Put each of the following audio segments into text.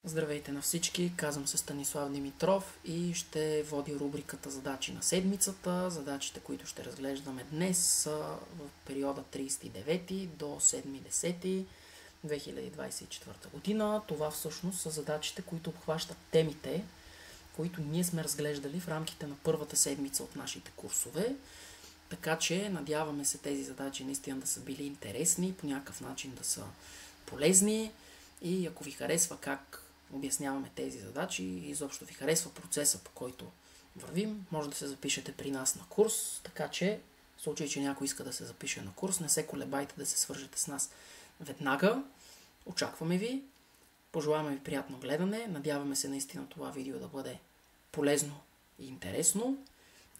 Здравейте на всички, казвам се Станислав Димитров и ще водя рубриката Задачи на седмицата. Задачите, които ще разглеждаме днес са в периода 39 до 7.10.2024 година. Това всъщност са задачите, които обхващат темите, които ние сме разглеждали в рамките на първата седмица от нашите курсове. Така че надяваме се тези задачи наистина да са били интересни, по някакъв начин да са полезни и ако ви харесва как обясняваме тези задачи и изобщо ви харесва процеса, по който вървим, може да се запишете при нас на курс, така че в случай, че някой иска да се запише на курс, не се колебайте да се свържете с нас веднага. Очакваме ви, пожелаваме ви приятно гледане, надяваме се наистина това видео да бъде полезно и интересно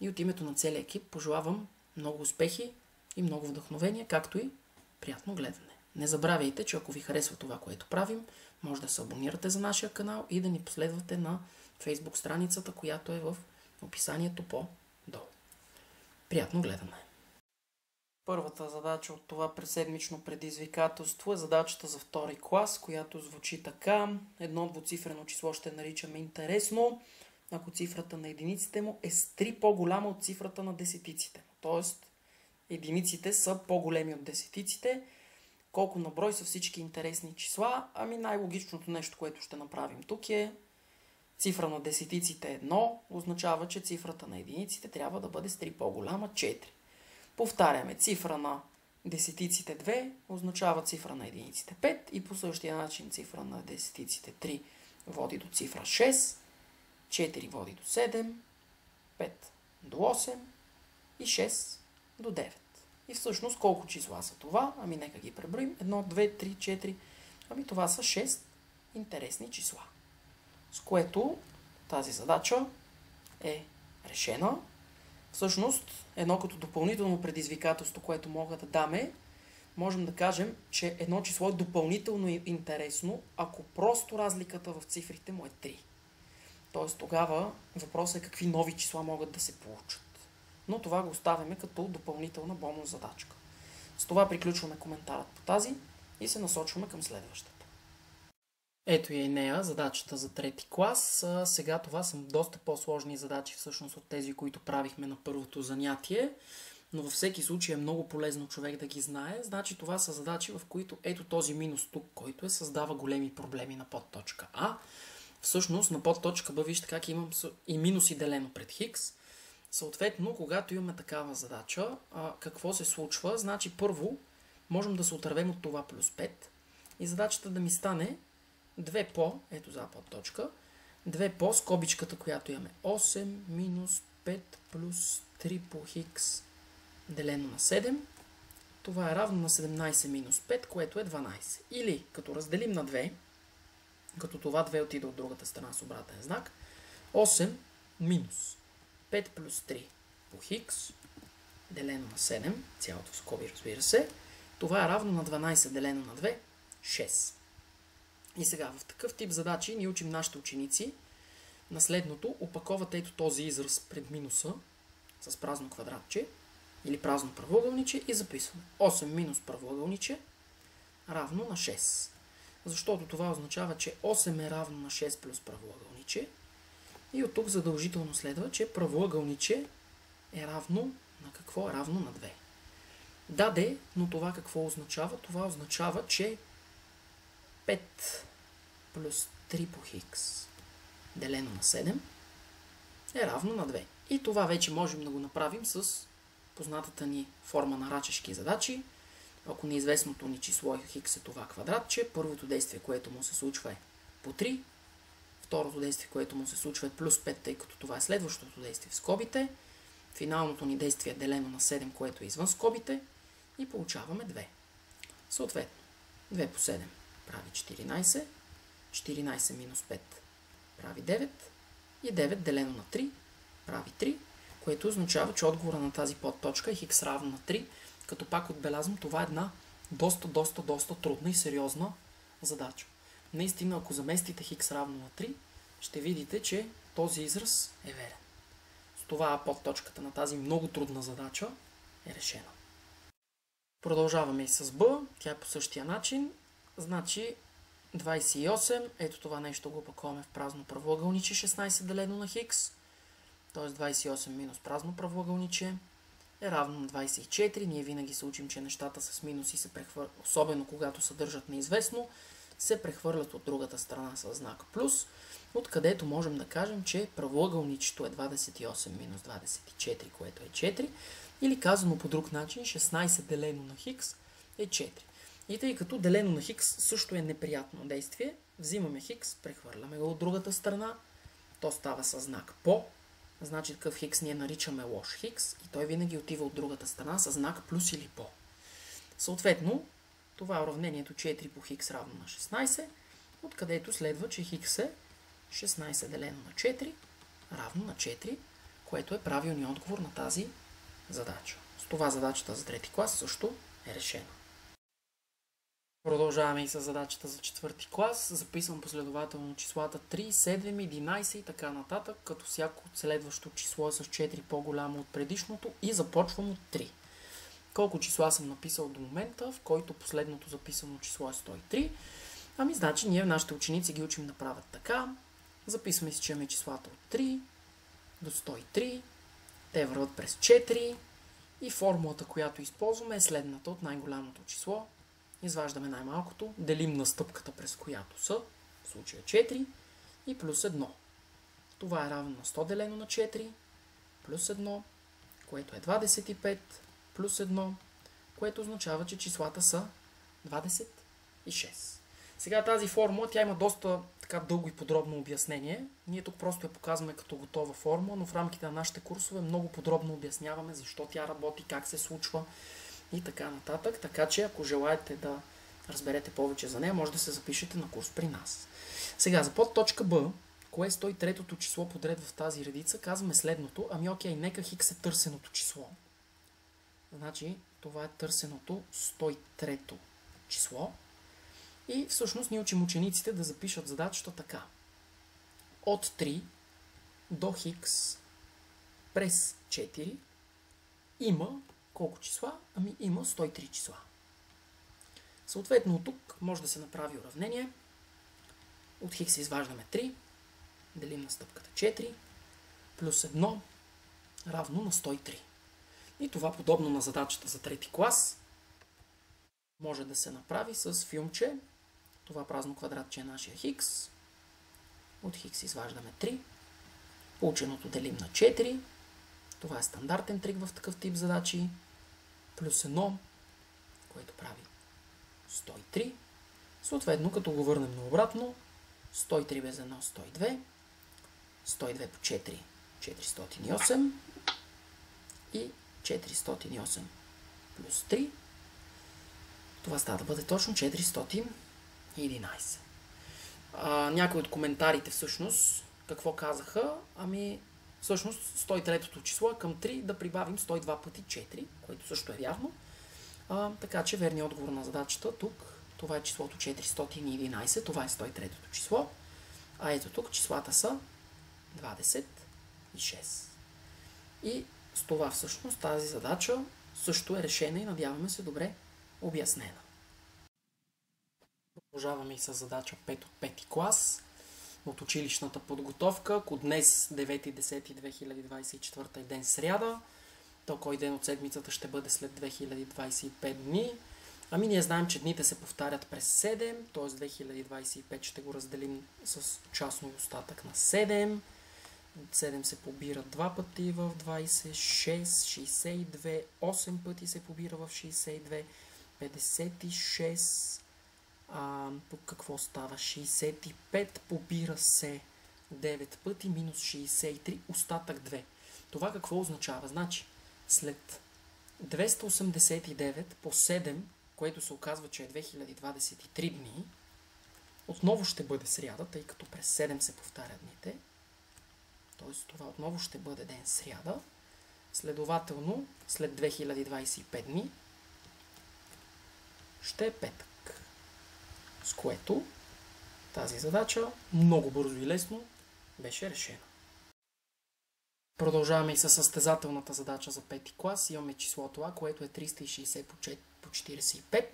и от името на целия екип пожелавам много успехи и много вдъхновение, както и приятно гледане. Не забравяйте, че ако ви харесва това, което правим, може да се абонирате за нашия канал и да ни последвате на Facebook страницата, която е в описанието по-долу. Приятно гледане! Първата задача от това преседмично предизвикателство е задачата за втори клас, която звучи така. Едно двуцифрено число ще наричаме интересно, ако цифрата на единиците му е с 3 по-голяма от цифрата на десетиците. Тоест, единиците са по-големи от десетиците. Колко на брой са всички интересни числа? Ами най-логичното нещо, което ще направим тук е цифра на десетиците 1, означава, че цифрата на единиците трябва да бъде с 3 по-голяма 4. Повтаряме, цифра на десетиците 2 означава цифра на единиците 5 и по същия начин цифра на десетиците 3 води до цифра 6, 4 води до 7, 5 до 8 и 6 до 9. И всъщност колко числа са това? Ами нека ги преброим. 1, 2, 3, 4. Ами това са 6 интересни числа. С което тази задача е решена. Всъщност, едно като допълнително предизвикателство, което мога да даме, можем да кажем, че едно число е допълнително интересно, ако просто разликата в цифрите му е 3. Тоест тогава въпросът е какви нови числа могат да се получат. Но това го оставяме като допълнителна бонус задачка. С това приключваме коментарът по тази и се насочваме към следващата. Ето и нея, задачата за трети клас. Сега това са доста по-сложни задачи всъщност от тези, които правихме на първото занятие, но във всеки случай е много полезно човек да ги знае. Значи това са задачи, в които ето този минус тук, който създава големи проблеми на подточка А. Всъщност на подточка Б, вижте как имам и минуси делено пред хикс. Съответно, когато имаме такава задача, какво се случва? Значи първо можем да се отървем от това плюс 5 и задачата да ми стане 2 по, ето за подточка, 2 по скобичката, която имаме 8 минус 5 плюс 3 по хикс делено на 7. Това е равно на 17 минус 5, което е 12. Или като разделим на 2, като това 2 отиде от другата страна с обратен знак, 8 минус 5 плюс 3 по хикс, делено на 7, цялото в скоби, разбира се. Това е равно на 12 делено на 2, 6. И сега в такъв тип задачи ние учим нашите ученици на следното: опаковате ето този израз пред минуса с празно квадратче или празно правоъгълниче и записваме 8 минус правоъгълниче равно на 6. Защото това означава, че 8 е равно на 6 плюс правоъгълниче. И от тук задължително следва, че правоъгълниче е равно на какво? Е равно на 2. Да, но това какво означава? Това означава, че 5 плюс 3 по хикс делено на 7 е равно на 2. И това вече можем да го направим с познатата ни форма на рачешки задачи. Ако неизвестното ни число хикс е това квадратче, първото действие, което му се случва е по 3. Второто действие, което му се случва е плюс 5, тъй като това е следващото действие в скобите. Финалното ни действие е делено на 7, което е извън скобите. И получаваме 2. Съответно, 2 по 7 прави 14. 14 минус 5 прави 9. И 9 делено на 3 прави 3, което означава, че отговора на тази подточка е хикс равно на 3. Като пак отбелязвам, това е една доста трудна и сериозна задача. Наистина, ако заместите хикс равно на 3, ще видите, че този израз е верен. С това подточката на тази много трудна задача е решена. Продължаваме и с Б. Тя е по същия начин. Значи 28, ето това нещо го опаковаме в празно правоъгълниче, 16 делено на хикс, т.е. 28 минус празно правоъгълниче е равно на 24. Ние винаги се учим, че нещата с минуси се прехвърлят, особено когато съдържат неизвестно, се прехвърлят от другата страна с знак плюс, откъдето можем да кажем, че правоъгълничето е 28 минус 24, което е 4, или казано по друг начин, 16 делено на хикс е 4. И тъй като делено на хикс също е неприятно действие, взимаме хикс, прехвърляме го от другата страна, то става със знак по, значи такъв хикс ние наричаме лош хикс и той винаги отива от другата страна със знак плюс или по. Съответно, това е уравнението 4 по хикс равно на 16, откъдето следва, че хикс е 16 делено на 4 равно на 4, което е правилният отговор на тази задача. С това задачата за трети клас също е решена. Продължаваме и с задачата за четвърти клас. Записвам последователно числата 3, 7, 11 и така нататък, като всяко следващо число е с 4 по-голямо от предишното и започвам от 3. Колко числа съм написал до момента, в който последното записано число е 103? Ами значи ние нашите ученици ги учим да правят така. Записваме си, че имаме числата от 3 до 103. Те върват през 4 и формулата, която използваме е следната от най-голямото число. Изваждаме най-малкото, делим на стъпката, през която са, в случая 4, и плюс 1. Това е равно на 100 делено на 4, плюс 1, което е 25, плюс 1, което означава, че числата са 26. Сега тази формула, тя има доста така дълго и подробно обяснение. Ние тук просто я показваме като готова формула, но в рамките на нашите курсове много подробно обясняваме защо тя работи, как се случва и така нататък. Така че, ако желаете да разберете повече за нея, може да се запишете на курс при нас. Сега, за подточка Б, кое е 103-то число подред в тази редица, казваме следното. Ами окей, нека хикс е търсеното число. Значи, това е търсеното 103-то число. И всъщност ние учим учениците да запишат задачата така. От 3 до хикс през 4 има колко числа? Ами има 103 числа. Съответно от тук може да се направи уравнение. От хикс изваждаме 3, делим на стъпката 4, плюс 1 равно на 103. И това, подобно на задачата за трети клас, може да се направи с филмче. Това празно квадратче е нашия хикс. От хикс изваждаме 3. Полученото делим на 4. Това е стандартен трик в такъв тип задачи. Плюс 1, което прави 103. Съответно, като го върнем наобратно, 103 без 1, 102. 102 по 4, 408. И 408 плюс 3. Това става да бъде точно 411. Някои от коментарите всъщност какво казаха? Ами всъщност 103-то число към 3 да прибавим 102 пъти 4, което също е вярно. Така че верният отговор на задачата тук, това е числото 411, това е 103-то число. А ето тук числата са 26. И с това всъщност тази задача също е решена и надяваме се добре обяснена. Продължаваме и с задача 5 от 5 клас от училищната подготовка. Ако днес 9.10.2024 е ден сряда, то кой ден от седмицата ще бъде след 2025 дни? Ами ние знаем, че дните се повтарят през 7, т.е. 2025 ще го разделим с частно остатък на 7. 7 се побира 2 пъти в 20, 6, 62, 8 пъти се побира в 62, 56, тук какво става? 65 побира се 9 пъти, минус 63, остатък 2. Това какво означава? Значи, след 289 по 7, което се оказва, че е 2023 дни, отново ще бъде сряда, тъй като през 7 се повтарят дните. Т.е. това отново ще бъде ден сряда. Следователно, след 2025 дни ще е петък. С което тази задача много бързо и лесно беше решена. Продължаваме и със състезателната задача за 5 клас. Имаме числото А, което е 360 по 45.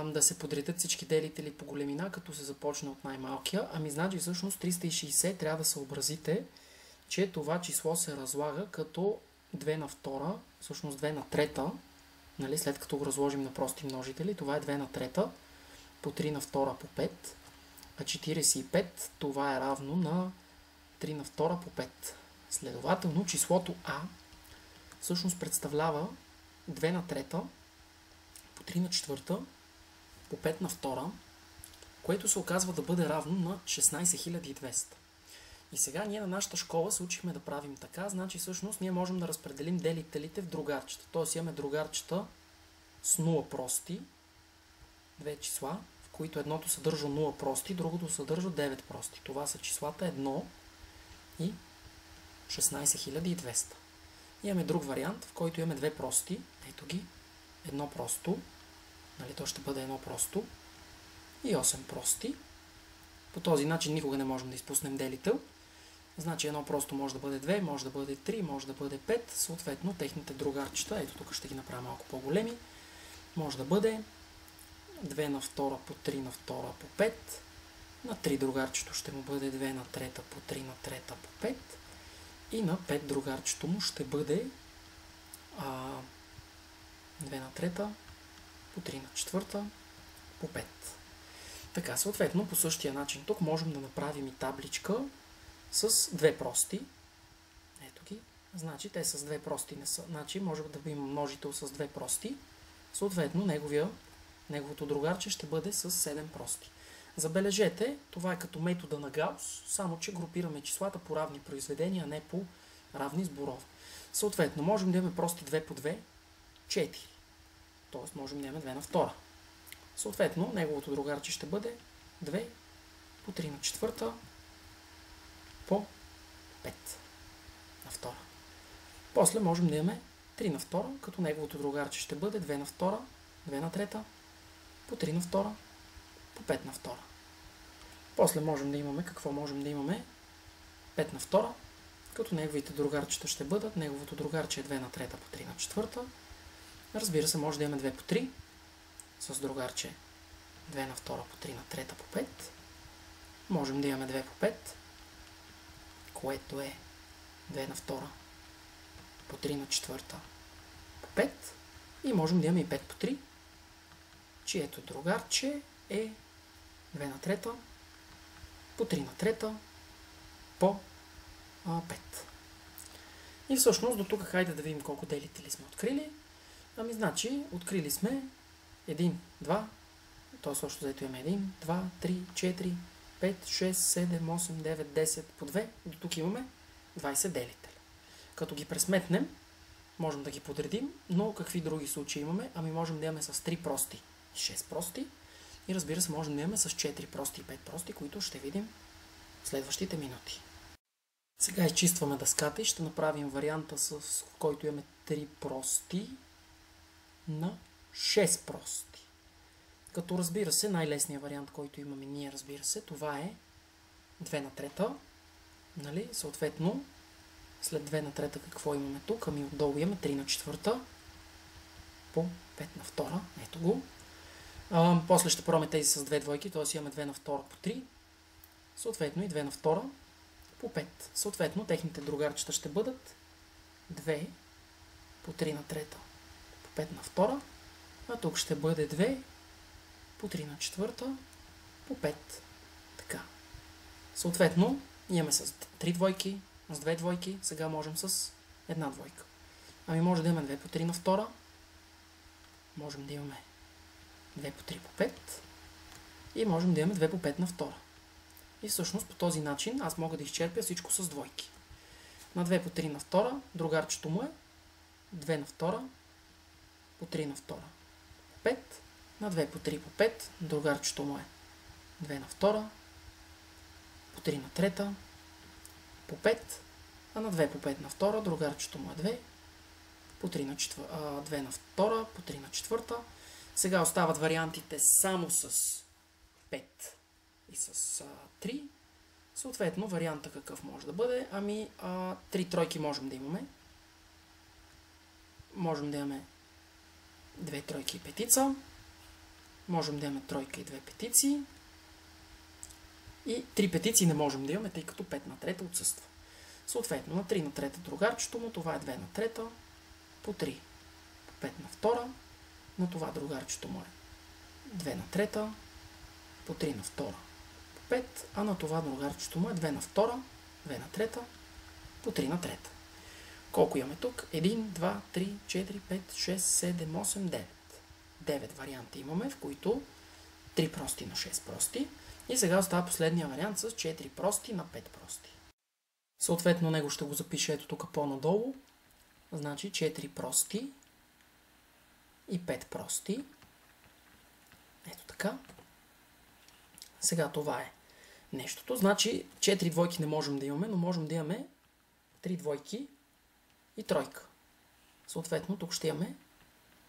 да се подредят всички делители по големина, като се започне от най-малкия. Ами значи всъщност 360 трябва да съобразите, че това число се разлага като 2 на втора, всъщност 2 на трета, нали, след като го разложим на прости множители, това е 2 на трета, по 3 на втора по 5, а 45 това е равно на 3 на втора по 5. Следователно числото А всъщност представлява 2 на трета по 3 на четвърта по 5 на втора, което се оказва да бъде равно на 16200. И сега ние на нашата школа се учихме да правим така, значи всъщност ние можем да разпределим делителите в другарчета. Тоест имаме другарчета с 0 прости, две числа, в които едното съдържа 0 прости, другото съдържа 9 прости. Това са числата 1 и 16200. Имаме друг вариант, в който имаме две прости. Ето ги. Едно просто. Нали, то ще бъде едно просто. И 8 прости. По този начин никога не можем да изпуснем делител. Значи едно просто може да бъде 2, може да бъде 3, може да бъде 5. Съответно, техните другарчета, ето тук ще ги направя малко по-големи, може да бъде 2 на втора по 3 на втора по 5. На 3 другарчето ще му бъде 2 на трета по 3 на трета по 5. И на 5 другарчето му ще бъде 2 на трета по 3 на четвърта по 5. Така, съответно, по същия начин тук можем да направим и табличка с две прости. Ето ги. Значи те с две прости не са. Значи може да има множител с две прости. Съответно, неговото другарче ще бъде с 7 прости. Забележете, това е като метода на Гаус, само че групираме числата по равни произведения, а не по равни сборове. Съответно, можем да имаме прости 2 по 2, 4. Тоест можем да имаме 2 на втора. Съответно, неговото другарче ще бъде 2 по 3 на четвърта по 5 на втора. После можем да имаме 3 на втора, като неговото другарче ще бъде 2 на втора, 2 на трета, по 3 на втора, по 5 на втора. После можем да имаме, какво можем да имаме? 5 на втора, като неговите другарчета ще бъдат, неговото другарче е 2 на трета по 3 на четвърта. Разбира се, може да имаме 2 по 3, с другарче 2 на втора по 3 на трета по 5. Можем да имаме 2 по 5, което е 2 на втора по 3 на четвърта по 5. И можем да имаме и 5 по 3, чието другарче е 2 на трета по 3 на трета по 5. И всъщност до тук хайде да видим колко делители сме открили. Ами значи открили сме 1, 2, т.е. също заето имаме 1, 2, 3, 4, 5, 6, 7, 8, 9, 10 по 2. До тук имаме 20 делители. Като ги пресметнем, можем да ги подредим, но какви други случаи имаме? Ами можем да имаме с 3 прости и 6 прости. И разбира се, можем да имаме с 4 прости и 5 прости, които ще видим в следващите минути. Сега изчистваме дъската и ще направим варианта, с който имаме 3 прости на 6 прости. Като разбира се, най-лесният вариант, който имаме ние, разбира се, това е 2 на трета. Нали? Съответно, след 2 на трета какво имаме тук? Ами отдолу имаме 3 на четвърта по 5 на втора. Ето го. После ще пробваме тези с 2 двойки, т.е. имаме 2 на втора по 3. Съответно и 2 на втора по 5. Съответно, техните другарчета ще бъдат 2 по 3 на трета по 5 на втора. А тук ще бъде 2 по 3 на четвърта по 5. Така. Съответно, имаме с 3 двойки, с 2 двойки, сега можем с една двойка. Ами може да имаме 2 по 3 на втора, можем да имаме 2 по 3 по 5 и можем да имаме 2 по 5 на втора. И всъщност по този начин аз мога да изчерпя всичко с двойки. На 2 по 3 на втора, другарчето му е 2 на втора по 3 на втора по 5. На 2 по 3 по 5, другарчето му е 2 на втора по 3 на трета по 5. А на 2 по 5 на втора, другарчето му е 2 по 3 на 2 на втора по 3 на четвърта. Сега остават вариантите само с 5 и с 3. Съответно, варианта какъв може да бъде? Ами, 3 тройки можем да имаме. Можем да имаме 2 тройки и петица. можем да имаме тройка и 2 петици. И 3 петиции не можем да имаме, тъй като 5 на трета отсъства. Съответно, на 3 на трета другарчето му, това е 2 на трета, по 3, по 5 на втора, на това другарчето му е 2 на трета, по 3 на втора, по 5, а на това другарчето му е 2 на втора, 2 на трета, по 3 на трета. Колко имаме тук? 1, 2, 3, 4, 5, 6, 7, 8, 9. 9 варианти имаме, в които 3 прости на 6 прости. И сега остава последния вариант с 4 прости на 5 прости. Съответно, него ще го запиша ето тук по-надолу. Значи 4 прости и 5 прости. Ето така. Сега това е нещото. Значи 4 двойки не можем да имаме, но можем да имаме 3 двойки и тройка. Съответно, тук ще имаме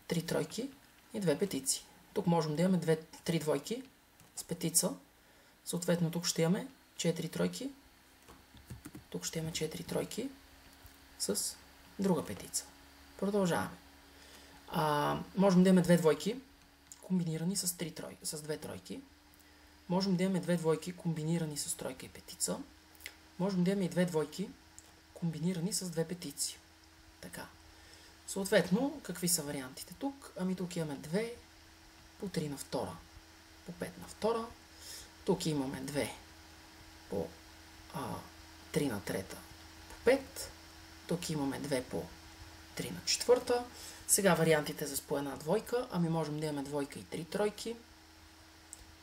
3 тройки и 2 петиции. Тук можем да имаме 3 двойки с петица. Съответно, тук ще имаме 4 тройки. Тук ще имаме 4 тройки с друга петица. Продължаваме. Можем да имаме 2 двойки, комбинирани с 2 тройки. Можем да имаме 2 двойки, комбинирани с тройка и петица. Можем да имаме и 2 двойки, комбинирани с 2 петиции. Така. Съответно, какви са вариантите тук? Тук имаме 2 по 3 на втора, по 5 на втора. Тук имаме 2 по 3 на трета, по 5. Тук имаме 2 по 3 на четвърта. Сега вариантите за по една двойка. Можем да имаме двойка и 3 тройки.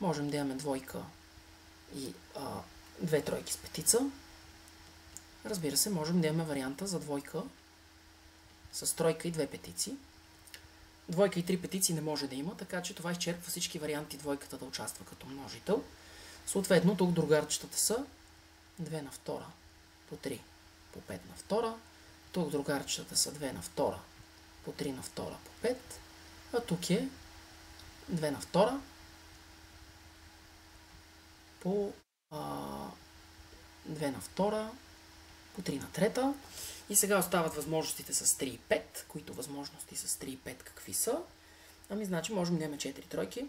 Можем да имаме двойка и 2 тройки с петица. Разбира се, можем да имаме варианта за двойка с тройка и 2 петиции. Двойка и 3 петиции не може да има, така че това изчерпва всички варианти двойката да участва като множител. Съответно, тук другарчетата са 2 на втора по 3 по 5 на втора. Тук другарчетата са 2 на втора по 3 на втора по 5. А тук е 2 на втора по 2 на втора по 3 на трета. И сега остават възможностите с 3 и 5, които възможности с 3 и 5 какви са? Значи можем да имаме 4 тройки.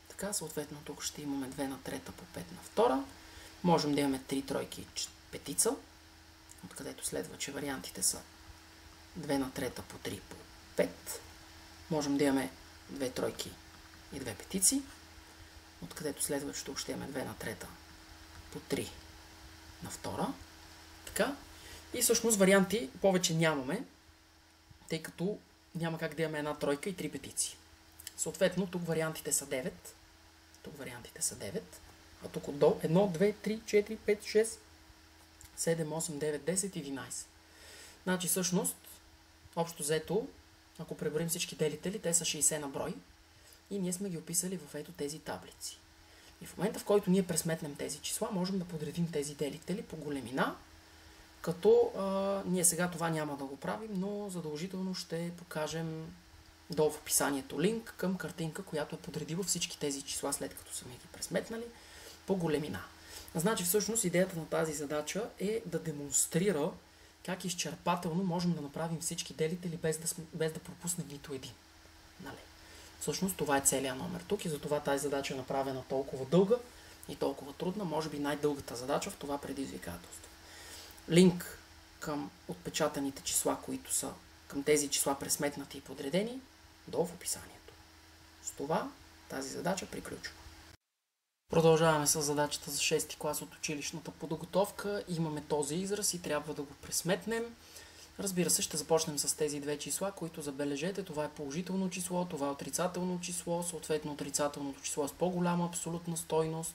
Така, съответно тук ще имаме 2 на трета по 5 на втора. Можем да имаме 3 тройки и петица, откъдето следва, че вариантите са 2 на трета по 3 по 5. Можем да имаме 2 тройки и 2 петиции, откъдето следва, че тук ще имаме 2 на трета по 3 на втора. Така. И всъщност варианти повече нямаме, тъй като няма как да имаме една тройка и 3 петиции. Съответно, тук вариантите са 9. Тук вариантите са 9. А тук отдолу 1, 2, 3, 4, 5, 6, 7, 8, 9, 10, 11. Значи всъщност, общо взето, ако преброим всички делители, те са 60 на брой. И ние сме ги описали в ето тези таблици. И в момента, в който ние пресметнем тези числа, можем да подредим тези делители по големина, като ние сега това няма да го правим, но задължително ще покажем долу в описанието линк към картинка, която е подредила всички тези числа, след като сме ги пресметнали, по големина. Значи всъщност идеята на тази задача е да демонстрира как изчерпателно можем да направим всички делители без да пропуснем нито един. Нали? Всъщност това е целият номер тук и затова тази задача е направена толкова дълга и толкова трудна, може би най-дългата задача в това предизвикателство. Линк към отпечатаните числа, които са към тези числа пресметнати и подредени, долу в описанието. С това тази задача приключва. Продължаваме с задачата за 6 клас от училищната подготовка. Имаме този израз и трябва да го пресметнем. Разбира се, ще започнем с тези две числа, които забележете. Това е положително число, това е отрицателно число, съответно отрицателното число е с по-голяма абсолютна стойност.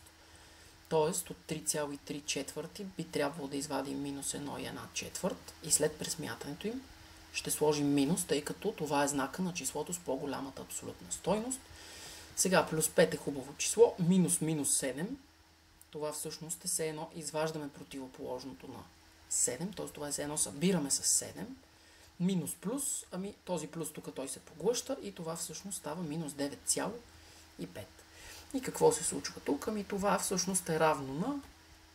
Т.е. от 3,3 четвърти би трябвало да извадим минус 1 и 1 четвърт и след пресмятането им ще сложим минус, тъй като това е знака на числото с по-голямата абсолютна стойност. Сега плюс 5 е хубаво число, минус 7. Това всъщност е все едно изваждаме противоположното на 7, т.е. това е все едно събираме с 7. Минус плюс, този плюс тук той се поглъща и това всъщност става минус 9,5. И какво се случва тук? Това всъщност е равно на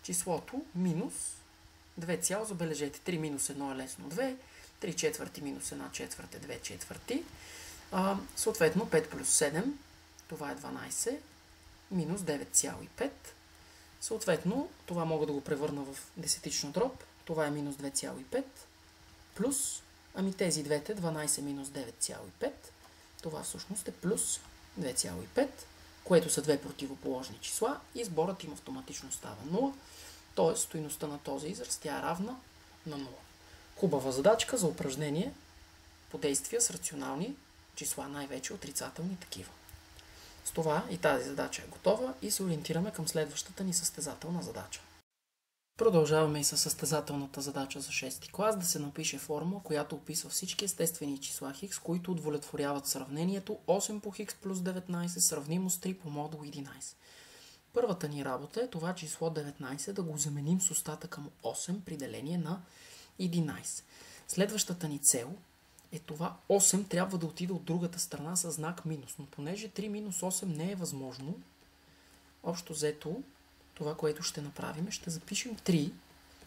числото минус 2, забележете, 3 минус 1 е лесно 2, 3 четвърти минус 1 четвърт е 2 четвърти. Съответно 5 плюс 7 това е 12, минус 9,5. Съответно, това мога да го превърна в десетична дроб. Това е минус 2,5 плюс, тези двете, 12 минус 9,5, това всъщност е плюс 2,5, което са две противоположни числа и сборът им автоматично става 0, т.е. стойността на този израз тя е равна на 0. Хубава задачка за упражнение по действия с рационални числа, най-вече отрицателни такива. С това и тази задача е готова и се ориентираме към следващата ни състезателна задача. Продължаваме и със състезателната задача за 6 клас, да се напише формула, която описва всички естествени числа хикс, които удовлетворяват сравнението 8 по хикс плюс 19 сравнимо с 3 по модул 11. Първата ни работа е това число 19 да го заменим с остатъка му 8 при деление на 11. Следващата ни цел е това 8 трябва да отиде от другата страна със знак минус, но понеже 3 минус 8 не е възможно, общо взето това, което ще направим, ще запишем 3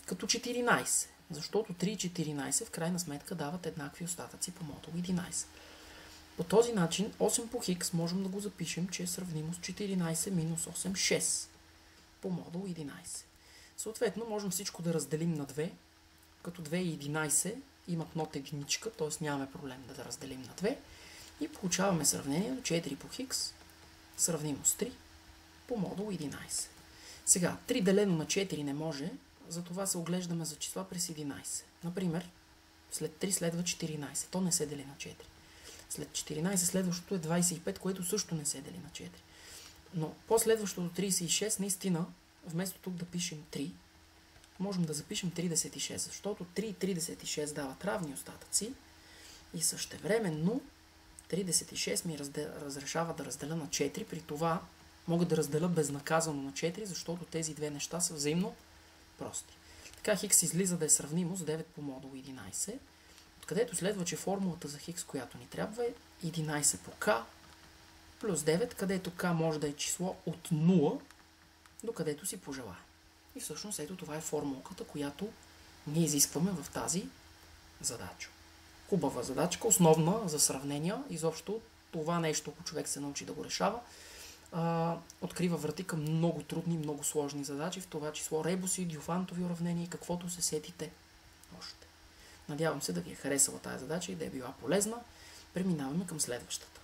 като 14, защото 3 и 14 в крайна сметка дават еднакви остатъци по модул 11. По този начин 8 по хикс можем да го запишем, че е сравнимо с 14 минус 8, 6 по модул 11. Съответно, можем всичко да разделим на 2, като 2 и 11 имат нот единичка, т.е. нямаме проблем да разделим на 2 и получаваме сравнението 4 по хикс сравнимо с 3 по модул 11. Сега, 3 делено на 4 не може, затова се оглеждаме за числа през 11. Например, след 3 следва 14, то не се дели на 4. След 14 следващото е 25, което също не се дели на 4. Но последващото 36, наистина, вместо тук да пишем 3, можем да запишем 36, защото 3 и 36 дават равни остатъци и същевременно 36 ми разрешава да разделя на 4, при това мога да разделя безнаказано на 4, защото тези две неща са взаимно прости. Така хикс излиза да е сравнимо с 9 по модул 11, откъдето следва, че формулата за хикс, която ни трябва е 11 по k плюс 9, където k може да е число от 0 до където си пожелаем. И всъщност ето това е формулката, която ние изискваме в тази задача. Хубава задачка, основна за сравнения. Изобщо това нещо, ако човек се научи да го решава, открива врати към много трудни, много сложни задачи, в това число ребуси, дюфантови уравнения и каквото се сетите още. Надявам се да ви е харесала тази задача и да е била полезна. Преминаваме към следващата.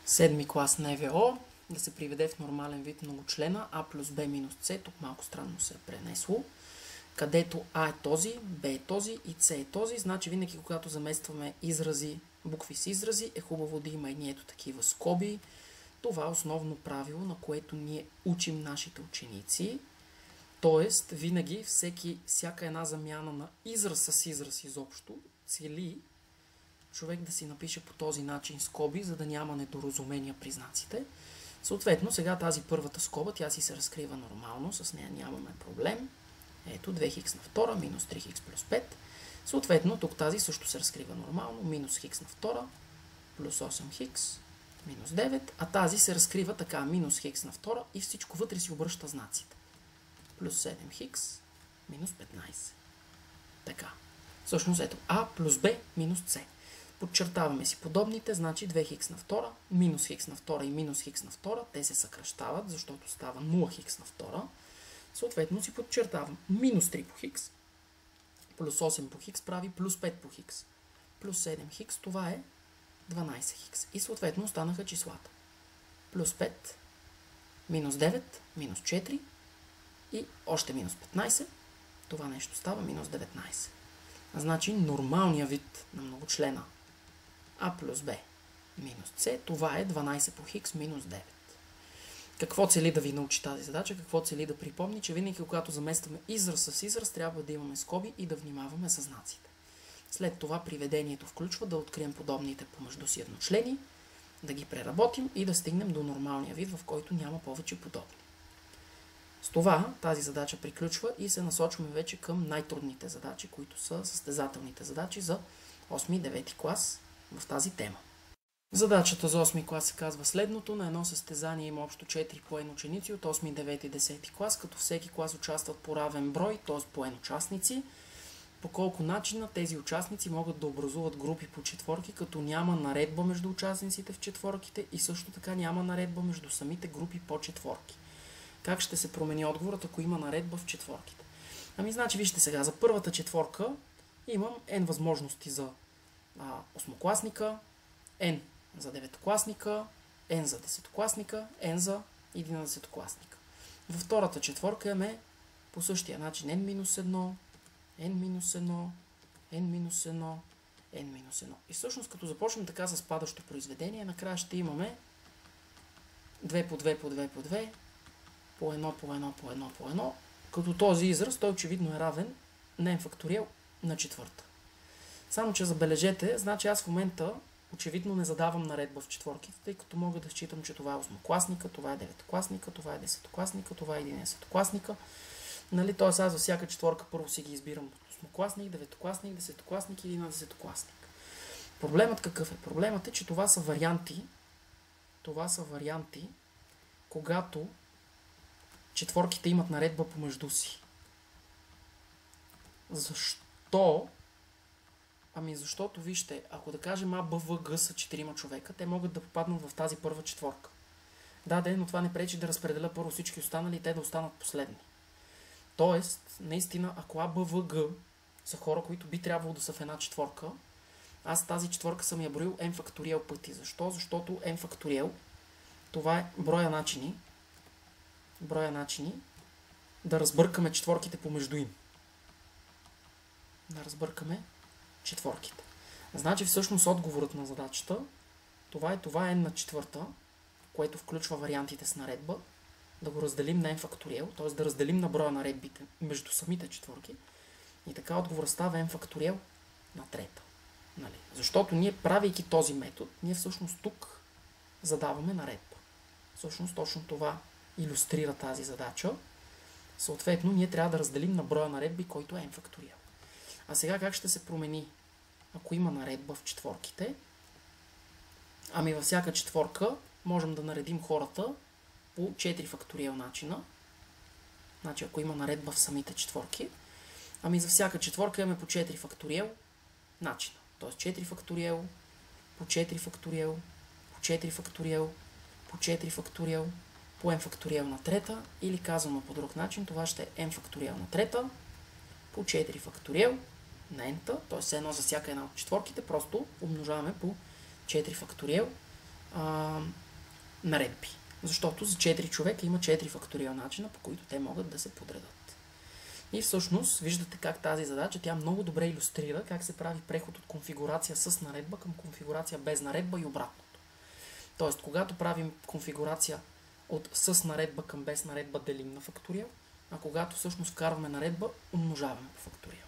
7 клас НВО, да се приведе в нормален вид многочлена А плюс Б минус С, тук малко странно се е пренесло, където А е този, Б е този и С е този, значи винаги когато заместваме изрази, букви с изрази, е хубаво да има и ето такива скоби. Това е основно правило, на което ние учим нашите ученици. Тоест, винаги всяка една замяна на израз с израз изобщо цели човек да си напише по този начин скоби, за да няма недоразумения при знаците. Съответно, сега тази първата скоба, тя си се разкрива нормално, с нея нямаме проблем. Ето 2х на втора минус 3х плюс 5. Съответно, тук тази също се разкрива нормално, минус х на втора плюс 8х минус 9, а тази се разкрива така, минус х на втора и всичко вътре си обръща знаците. Плюс 7х минус 15. Така. Всъщност ето А плюс Б минус С. Подчертаваме си подобните, значи 2х на втора, минус х на втора и минус х на втора, те се съкращават, защото става 0х на втора. Съответно си подчертавам минус 3 по х, плюс 8 по х прави плюс 5 по х, плюс 7х, това е 12х. И съответно останаха числата. Плюс 5, минус 9, минус 4 и още минус 15. Това нещо става минус 19. Значи нормалният вид на многочлена А плюс Б минус С, това е 12 по х минус 9. Какво цели да ви научи тази задача? Какво цели да припомни? Че винаги, когато заместваме израз с израз, трябва да имаме скоби и да внимаваме с знаците. След това приведението включва да открием подобните помежду си едночлени, да ги преработим и да стигнем до нормалния вид, в който няма повече подобни. С това тази задача приключва и се насочваме вече към най-трудните задачи, които са състезателните задачи за 8 и 9 клас в тази тема. Задачата за 8 клас се казва следното. На едно състезание има общо 4 по N ученици от 8, 9 и 10 клас, като всеки клас участват по равен брой, т.е. по N участници. по колко начина тези участници могат да образуват групи по четворки, като няма наредба между участниците в четворките и също така няма наредба между самите групи по четворки. Как ще се промени отговорът, ако има наредба в четворките? Ами, значи, вижте сега, за първата четворка имам n възможности за осмокласника, n за деветокласника, n за десетокласника, n за 11-класника. Във втората четворка имаме по същия начин n-1, n-1, n-1, n-1. И всъщност, като започнем така с падащо произведение, накрая ще имаме 2 по 2 по 2 по 2, по 1 по 1 по 1 по 1, като този израз, той очевидно е равен на n факториал на четвърта. Само че забележете, значи аз в момента очевидно не задавам наредба в четворките, тъй като мога да считам, че това е осмокласника, това е деветокласника, това е десетокласника, това е 11-класника. Нали? Тоест аз във всяка четворка първо си ги избирам осмокласник, деветокласник, десетокласник и 11-класник. Проблемът какъв е? Проблемът е, че това са варианти, когато четворките имат наредба помежду си. Защо? Ами защото, вижте, ако да кажем А, Б, В, Г са 4 човека, те могат да попаднат в тази първа четворка. Да, но това не пречи да разпределя първо всички останали и те да останат последни. Тоест, наистина, ако А, Б, В, Г са хора, които би трябвало да са в една четворка, аз тази четворка съм я броил n факториал пъти. Защо? Защото n факториал, това е броя начини да разбъркаме четворките помежду им. Да разбъркаме четворките. Значи всъщност отговорът на задачата, това е n на четвърта, което включва вариантите с наредба, да го разделим на n факториал, т.е. да разделим на броя наредбите между самите четворки и така отговорът става n факториал на трета. Нали? Защото ние, правейки този метод, ние всъщност тук задаваме наредба. Всъщност точно това илюстрира тази задача. Съответно, ние трябва да разделим на броя наредби, който е n факториал. А сега как ще се промени, ако има наредба в четворките? Ами във всяка четворка можем да наредим хората по 4 факториал начина. Значи ако има наредба в самите четворки, ами за всяка четворка имаме по 4 факториал начина. Тоест 4 факториал, по 4 факториал, по 4 факториал, по 4 факториал, по n факториал на трета, или казано по друг начин, това ще е n факториал на трета, по 4 факториал на n-та, т.е. едно за всяка една от четворките, просто умножаваме по 4 факториал наредби. Защото за 4 човека има 4 факториал начина, по които те могат да се подредат. И всъщност виждате как тази задача, тя много добре илюстрира как се прави преход от конфигурация с наредба към конфигурация без наредба и обратното. Тоест, когато правим конфигурация от с наредба към без наредба, делим на факториал, а когато всъщност вкарваме наредба, умножаваме по факториал.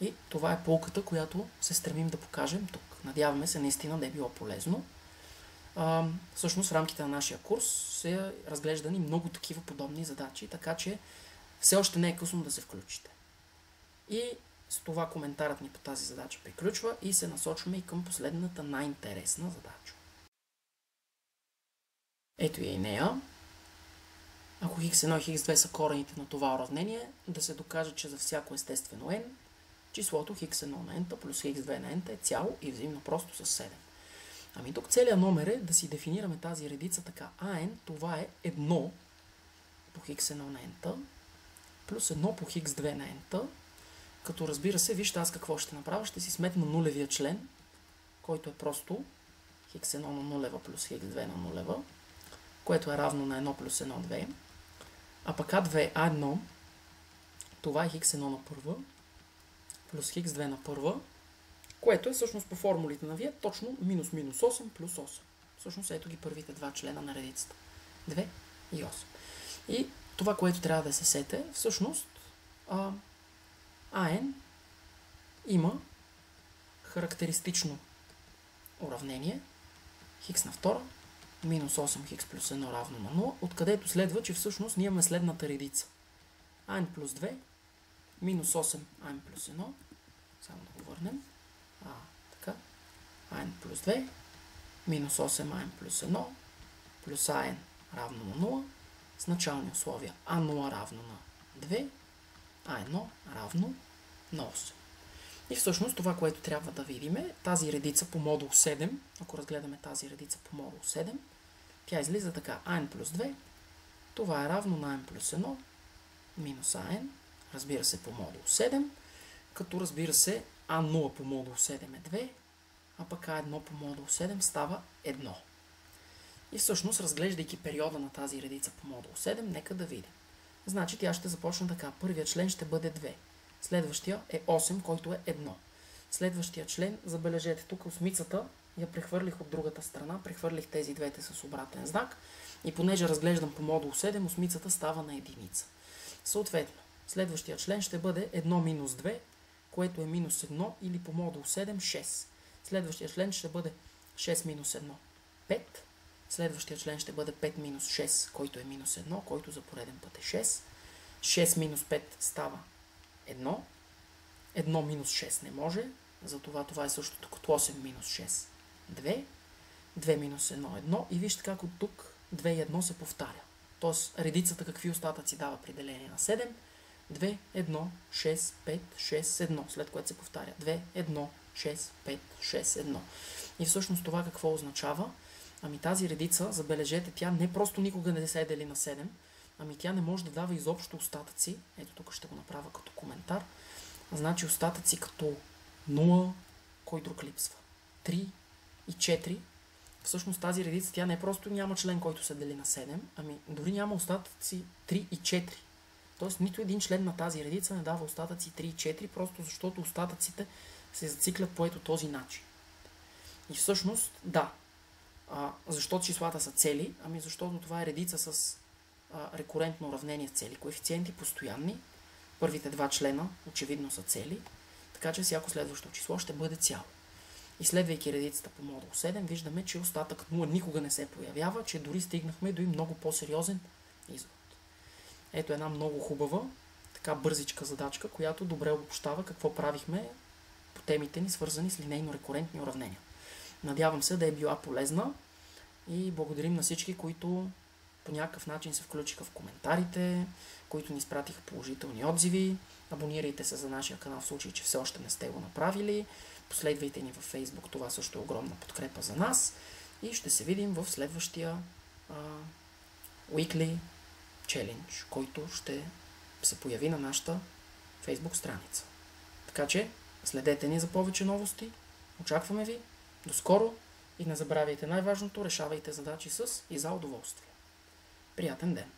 И това е полката, която се стремим да покажем тук. Надяваме се наистина да е било полезно. Всъщност в рамките на нашия курс са разглеждани много такива подобни задачи, така че все още не е късно да се включите. И с това коментарът ни по тази задача приключва и се насочваме и към последната най-интересна задача. Ето и нея. Ако x1 и x2 са корените на това уравнение, да се докаже, че за всяко естествено n, числото x1 на n плюс x2 на n е цяло и взаимно просто с 7. Ами тук целият номер е да си дефинираме тази редица така. AN, това е 1 по x1 на n плюс 1 по x2 на n, като разбира се, вижте аз какво ще направя. Ще си сметна нулевия член, който е просто x1 на нулева плюс x2 на нулева, което е равно на 1 плюс 1, 2. А пък A1, това е x1 на първа плюс x2 на първа, което е всъщност по формулите на вие точно минус 8 плюс 8. Всъщност ето ги първите два члена на редицата. 2 и 8. И това, което трябва да се сете, всъщност AN има характеристично уравнение x на втора минус 8x плюс 1 равно на 0, откъдето следва, че всъщност ние имаме следната редица. AN плюс 2 минус 8 AN плюс 1, само да го върнем, така, AN плюс 2 минус 8 AN плюс 1 плюс AN равно на 0 с начални условия A0 равно на 2, A1 равно на 8. И всъщност това, което трябва да видим е тази редица по модул 7. Ако разгледаме тази редица по модул 7, тя излиза така. АН плюс 2, това е равно на n плюс 1 минус АН, разбира се по модул 7, като разбира се А0 по модул 7 е 2, а пък А1 по модул 7 става 1. И всъщност, разглеждайки периода на тази редица по модул 7, нека да видим. Значи тя ще започне така. Първият член ще бъде 2. Следващия е 8, който е 1. Следващия член, забележете, тук осмицата я прехвърлих от другата страна, прехвърлих тези двете с обратен знак и понеже разглеждам по модул 7, осмицата става на единица. Съответно, следващия член ще бъде 1 минус 2, което е минус 1 или по модул 7 6. Следващия член ще бъде 6 минус 1 5. Следващия член ще бъде 5 минус 6, който е минус 1, който за пореден път е 6. 6 минус 5 става 1. 1 минус 6 не може, затова това е същото като 8 минус 6. 2. 2 минус 1 1. И вижте как от тук 2 и 1 се повтаря. Тоест редицата какви остатъци дава при деление на 7. 2, 1, 6, 5, 6, 1, след което се повтаря 2, 1, 6, 5, 6, 1. И всъщност това какво означава? Ами тази редица, забележете, тя не просто никога не се дели на 7, ами тя не може да дава изобщо остатъци. Ето тук ще го направя като коментар. Значи остатъци като 0, кой друг липсва? 3 и 4. Всъщност тази редица, тя не просто няма член, който се дели на 7, ами дори няма остатъци 3 и 4. Тоест нито един член на тази редица не дава остатъци 3 и 4, просто защото остатъците се зациклят по ето този начин. И всъщност, да, защо числата са цели? Ами защото това е редица с рекурентно уравнение с цели коефициенти, постоянни. Първите два члена очевидно са цели, така че всяко следващо число ще бъде цяло. И следвайки редицата по модул 7, виждаме, че остатък 0 никога не се появява, че дори стигнахме до и много по-сериозен извод. Ето една много хубава, така бързичка задачка, която добре обобщава какво правихме по темите ни, свързани с линейно-рекурентни уравнения. Надявам се да е била полезна и благодарим на всички, които по някакъв начин се включиха в коментарите, които ни изпратиха положителни отзиви. Абонирайте се за нашия канал в случай, че все още не сте го направили. Последвайте ни във Facebook, това също е огромна подкрепа за нас. И ще се видим в следващия Weekly Challenge, който ще се появи на нашата Facebook страница. Така че, следете ни за повече новости. Очакваме ви. До скоро и не забравяйте най-важното, решавайте задачи с и за удоволствие. Приятен ден!